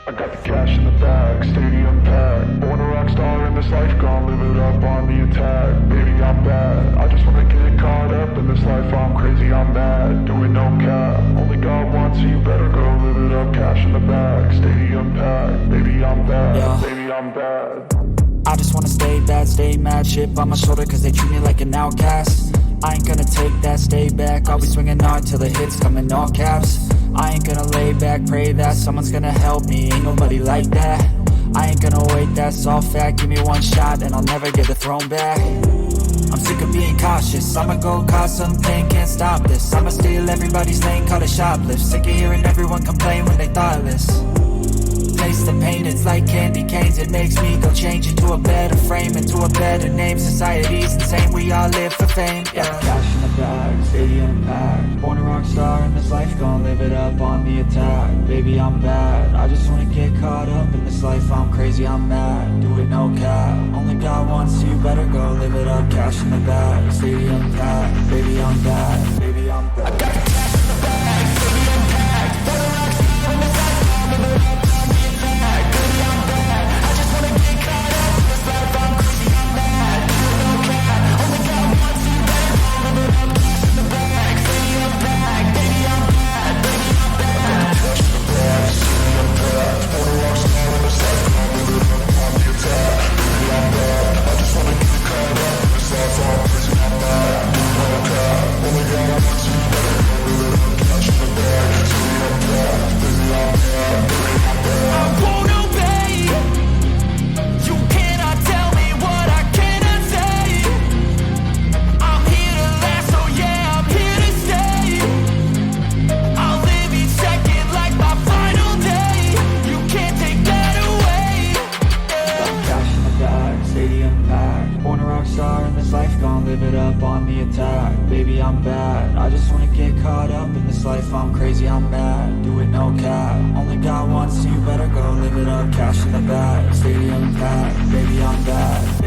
I got the cash in the bag, stadium packed. Born a rock star in this life, gon' live it up on the attack. Baby, I'm bad, I just wanna get caught up in this life. I'm crazy, I'm mad, doing no cap. Only God wants, so you better go live it up. Cash in the bag, stadium packed. Baby, I'm bad, Yeah. baby, I'm bad. I just wanna stay bad, stay mad. Chip on my shoulder cause they treat me like an outcast. I ain't gonna take that, stay back. I'll be swinging hard till the hits come in all caps. I ain't gonna lay back, pray that someone's gonna help me. Ain't nobody like that. I ain't gonna wait, that's all fact. Give me one shot and I'll never get the throne back. I'm sick of being cautious, I'ma go cause some pain, can't stop this. I'ma steal everybody's lane, call it shoplift. Sick of hearing everyone complain when they thoughtless. Place the pain, it's like candy canes. It makes me go change into a better frame, into a better name. Society's insane, we all live for fame. Yeah. Cash in the bag, stadium packed. Born a rock star in this life, gon' live it up on the attack. Baby, I'm bad, I just wanna get caught up in this life. I'm crazy, I'm mad, do it no cap. Only God wants, so you better go live it up. Cash in the bag, stadium packed. Baby, I'm bad, baby, I'm bad. I got the cash in the bag, stadium packed. Born a rock star in this life, gon' live it up. Live it up on the attack. Baby, I'm bad, I just wanna get caught up in this life. I'm crazy, I'm mad, do it no cap. Only God wants, so you better go live it up. Cash in the bag, stadium packed. Baby, I'm bad.